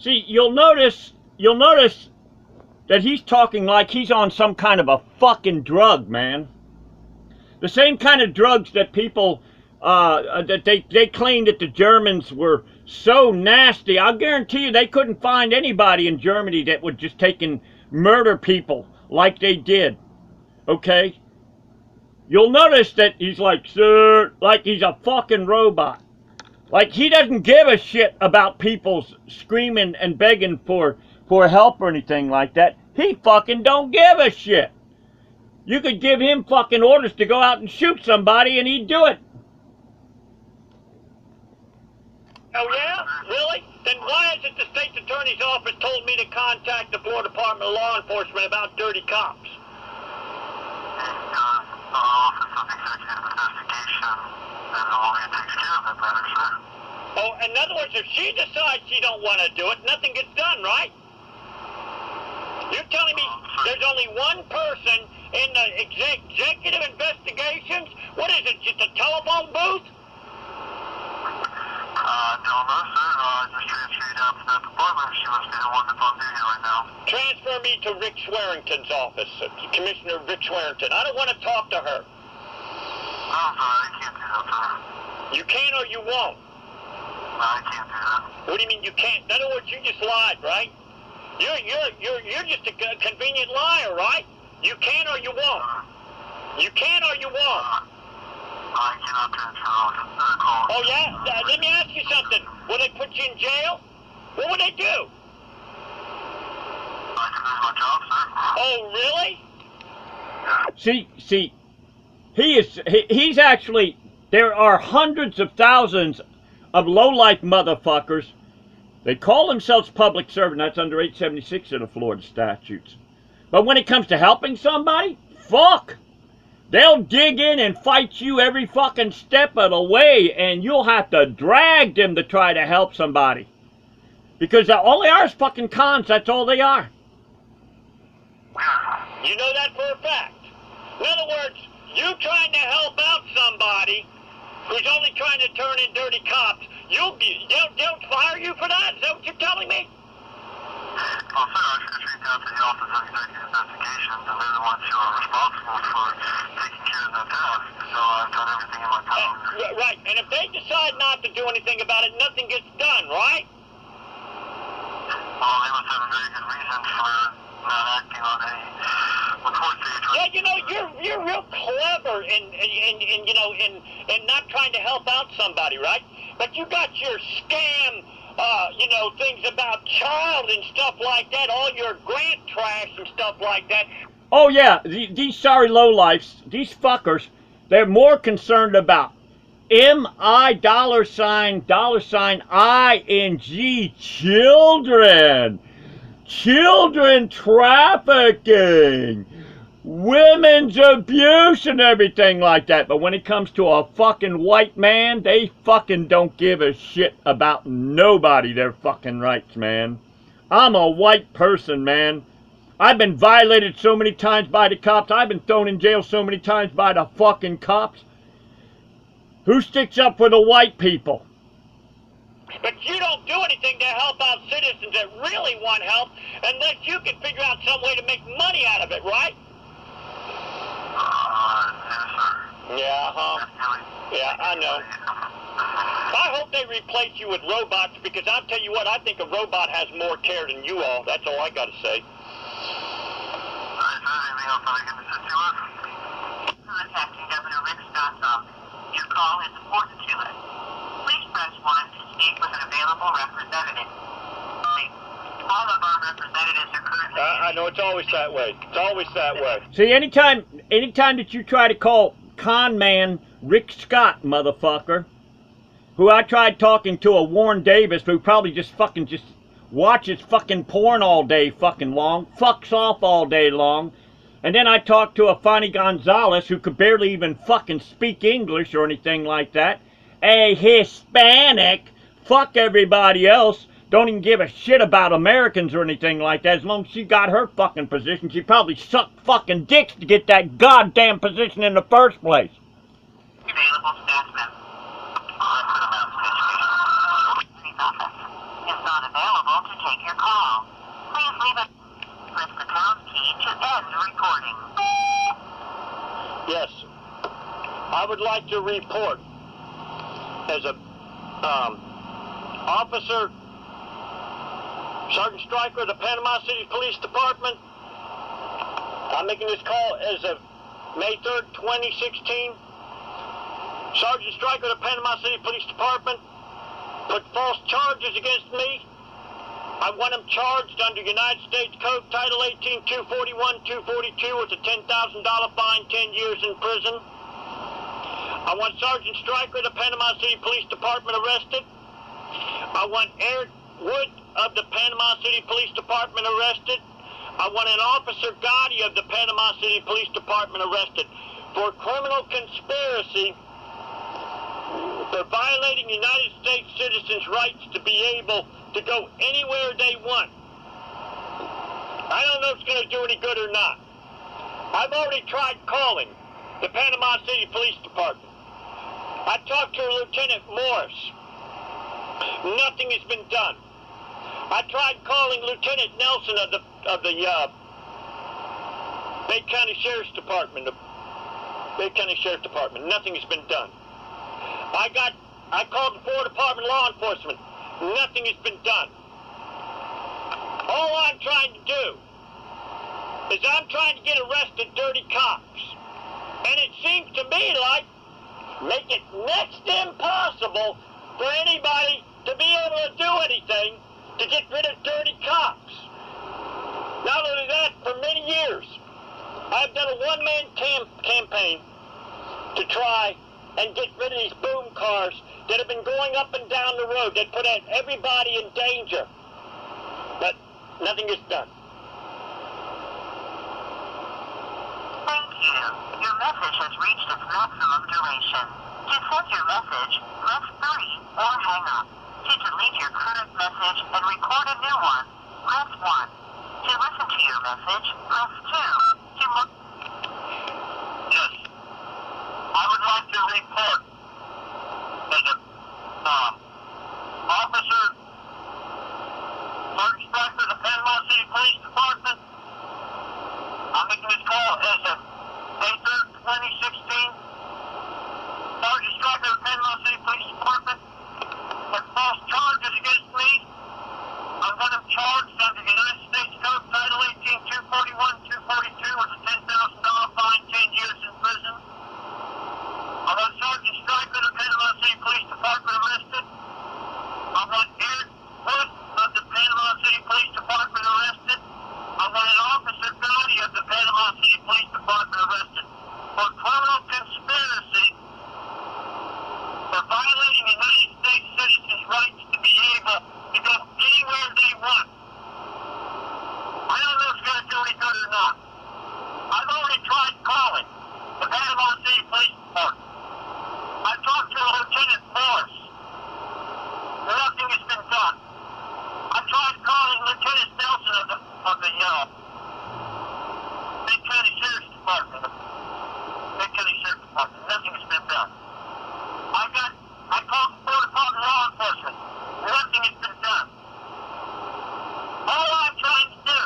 See, you'll notice that he's talking like he's on some kind of a fucking drug, man. The same kind of drugs that people, that they claim that the Germans were so nasty. I'll guarantee you they couldn't find anybody in Germany that would just take and murder people like they did. Okay? You'll notice that he's like, sir, like he's a fucking robot. Like he doesn't give a shit about people screaming and begging for help or anything like that. He fucking don't give a shit. You could give him fucking orders to go out and shoot somebody and he'd do it. Oh yeah? Really? Then why is it the state's attorney's office told me to contact the Florida Department of Law Enforcement about dirty cops? Because the Office of Executive Investigation is the one who takes care of that matter, sir. Oh, in other words, if she decides she don't want to do it, nothing gets done, right? You're telling me there's only one person in the executive investigations? What is it, just a telephone booth? I don't know, sir. I just transfer you down to that department. She must be the one that's on duty right now. Transfer me to Rick Swearington's office, Commissioner Rick Swearington. I don't want to talk to her. I'm sorry, I can't do that, sir. You can or you won't? No, I can't do that. What do you mean you can't? In other words, you just lied, right? You're just a convenient liar, right? You can or you won't. You can or you won't. I cannot transfer off the call. Oh yeah? Let me ask you something. Will they put you in jail? What would they do? I can lose my job, sir. Oh really? See, he's actually, there are hundreds of thousands of low-life motherfuckers. They call themselves public servant. That's under 876 of the Florida statutes. But when it comes to helping somebody, fuck. They'll dig in and fight you every fucking step of the way, and you'll have to drag them to try to help somebody. Because all they are is fucking cons, that's all they are. You know that for a fact. In other words, you trying to help out somebody who's only trying to turn in dirty cops, they'll fire you for that? Is that what you're telling me? Well, sir, I should reach out to the Office of Executive Investigations, and they're the ones who are responsible for taking care of that task. So I've done everything in my power. Right, and if they decide not to do anything about it, nothing gets done, right? Well, they must have a very good reason for not acting on any reports they try. Yeah, you know, you're real clever in not trying to help out somebody, right? But you got your scam, things about child and stuff like that, all your grant trash and stuff like that. Oh yeah, these sorry lowlifes, these fuckers, they're more concerned about M-I $ING, children trafficking, women's abuse and everything like that. But when it comes to a fucking white man, they fucking don't give a shit about nobody, their fucking rights, man. I'm a white person, man. I've been violated so many times by the cops. I've been thrown in jail so many times by the fucking cops. Who sticks up for the white people? But you don't do anything to help out citizens that really want help unless you can figure out some way to make money out of it, right? Yeah, Yeah, I know. I hope they replace you with robots, because I'll tell you what, I think a robot has more care than you all. That's all I got to say. Anything else I can assist you with? Contacting Governor Rick Scott's office. Your call is important to us. Please press 1 to speak with an available representative. All of our representatives are currently... I know, it's always that way. It's always that way. See, anytime that you try to call con man Rick Scott, motherfucker, who I tried talking to a Warren Davis who probably just watches fucking porn all day fucking long, fucks off all day long, and then I talked to a Fanny Gonzalez who could barely even fucking speak English or anything like that, a Hispanic, fuck everybody else, don't even give a shit about Americans or anything like that. As long as she got her fucking position, she probably sucked fucking dicks to get that goddamn position in the first place. Available staff member. Is not available to take I would like to report as a officer, Sergeant Stryker of the Panama City Police Department. I'm making this call as of May 3rd, 2016. Sergeant Stryker of the Panama City Police Department put false charges against me. I want him charged under United States Code Title 18, 241, 242 with a $10,000 fine, 10 years in prison. I want Sergeant Stryker of the Panama City Police Department arrested. I want Eric Wood of the Panama City Police Department arrested. I want an Officer Gotti of the Panama City Police Department arrested for criminal conspiracy for violating United States citizens' rights to be able to go anywhere they want. I don't know if it's going to do any good or not. I've already tried calling the Panama City Police Department. I talked to Lieutenant Morris. Nothing has been done. I tried calling Lieutenant Nelson of the Bay County Sheriff's Department. Nothing has been done. I called the Florida Department of Law Enforcement. Nothing has been done. All I'm trying to do is I'm trying to get arrested dirty cops. And it seems to me like make it next to impossible for anybody to be able to do anything to get rid of dirty cops. Not only that, for many years, I've done a one-man campaign to try and get rid of these boom cars that have been going up and down the road that put everybody in danger. But nothing is done. Thank you. Your message has reached its maximum duration. To send your message, press 3 or hang up. To delete your current message and record a new one, press 1. To listen to your message, press 2. Yes. I would like to report as a officer, Sergeant Stryker of the Panama City Police Department. I'm making this call as of May 3rd, 2016. Sergeant Stryker of the Panama City Police Department put false charges against me. I want him charged under United States Code Title 18, 241, 242 with a $10,000 fine, 10 years in prison. I want Sergeant Stryker of the Panama City Police Department arrested. I want Eric Wood of the Panama City Police Department arrested. I want an Officer Gotti of the Panama City Police Department arrested for criminal conspiracy for violating United States citizens' rights to be able to go anywhere they want. I don't know if it's going to do any good or not. I've already tried calling the Panama City Police Department. I talked to Lieutenant Morris. Nothing has been done. I tried calling Lieutenant Nelson of the Bay County Sheriff's Department. Nothing has been done. I called the Florida Department of Law Enforcement. Nothing has been done. All I'm trying to do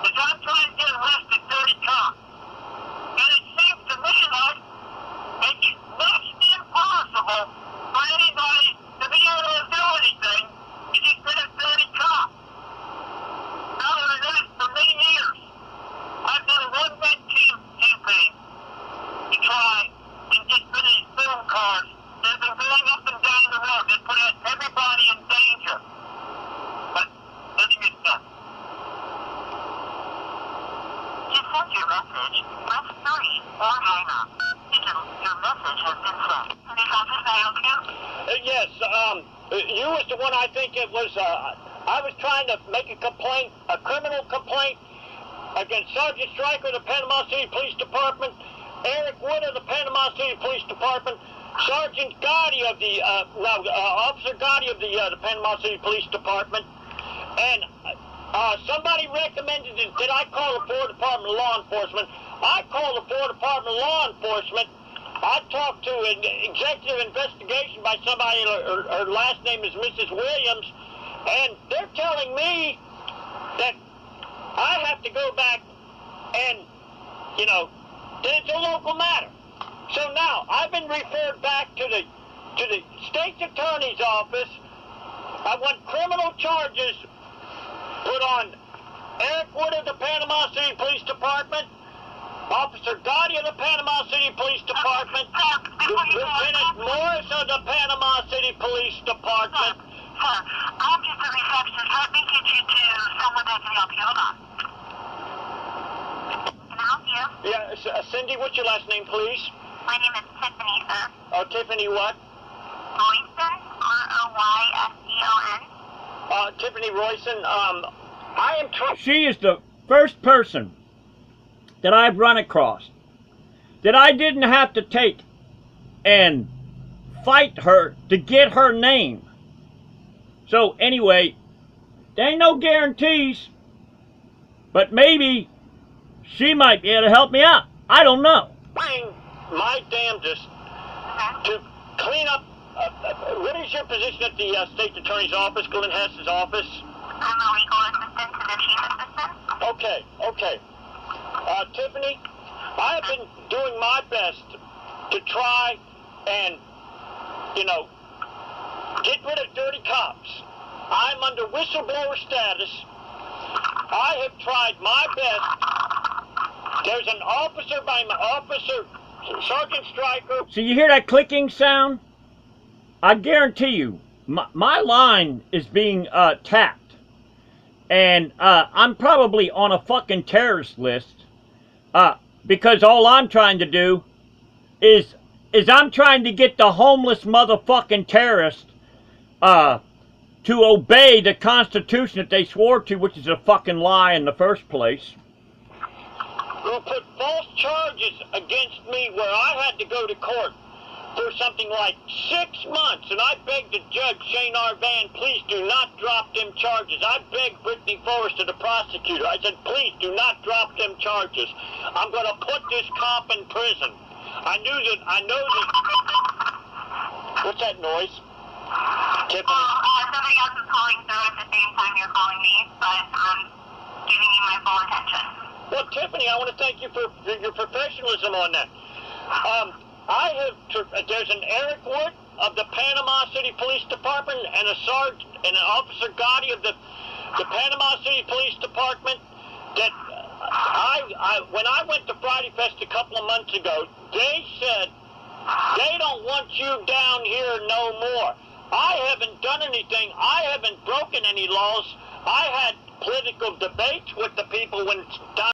is I'm trying to get arrested dirty cops. And it seems to me like it's next to impossible for anybody to be able to do anything to get rid of dirty cops. Not only that, for many years, I've done a one-man campaign to try and get rid of these boom cars that have been going up and down the road that put everybody in danger. But nothing is done. To send your message, press 3 or hang up. Your message has been sent. Police officer, may I help you? Yes, you was the one. I think it was, I was trying to make a complaint, a criminal complaint against Sergeant Stryker of the Panama City Police Department, Eric Wood of the Panama City Police Department, Sergeant Gotti of the, Officer Gotti of the Panama City Police Department, and somebody recommended that I call the Florida Department of Law Enforcement. I called the Florida Department of Law Enforcement. I talked to an executive investigation by somebody, her last name is Mrs. Williams, and they're telling me that I have to go back and, that it's a local matter. So now I've been referred back to the state's attorney's office. I want criminal charges put on Eric Wood of the Panama City Police Department, Officer Gotti of the Panama City Police Department, Lieutenant Morris of the Panama City Police Department. Sir, I'm just a receptionist. Let me get you to someone that can help you. Hold on. Can I help you? Yeah, Cindy, what's your last name, please? My name is Tiffany, sir. Oh, Tiffany what? Royston, R-O-Y-S-E-O-N. Tiffany Royson, I am trying... She is the first person that I've run across that I didn't have to take and fight her to get her name. So anyway, there ain't no guarantees, but maybe she might be able to help me out. I don't know. Trying my damnedest to clean up... what is your position at the State Attorney's office, Glenn Hess's office? I'm a legal assistant to the chief assistant. Okay. Tiffany, I have been doing my best to try and, get rid of dirty cops. I'm under whistleblower status. I have tried my best. There's an officer by my officer, Sergeant Stryker. So you hear that clicking sound? I guarantee you, my line is being tapped. And I'm probably on a fucking terrorist list. Because all I'm trying to do is I'm trying to get the homeless motherfucking terrorists to obey the Constitution that they swore to, which is a fucking lie in the first place. Who put false charges against me where I had to go to court for something like 6 months, and I begged the judge, Shane R. Van, please do not drop them charges. I begged Brittany Forrester, the prosecutor. I said, please do not drop them charges. I'm going to put this cop in prison. I know that... What's that noise? Tiffany? Somebody else is calling through at the same time you're calling me, but I'm giving you my full attention. Well, Tiffany, I want to thank you for your professionalism on that. There's an Eric Wood of the Panama City Police Department and an Officer Gotti of the Panama City Police Department that when I went to Friday Fest a couple of months ago, they said they don't want you down here no more. I haven't done anything. I haven't broken any laws. I had political debates with the people when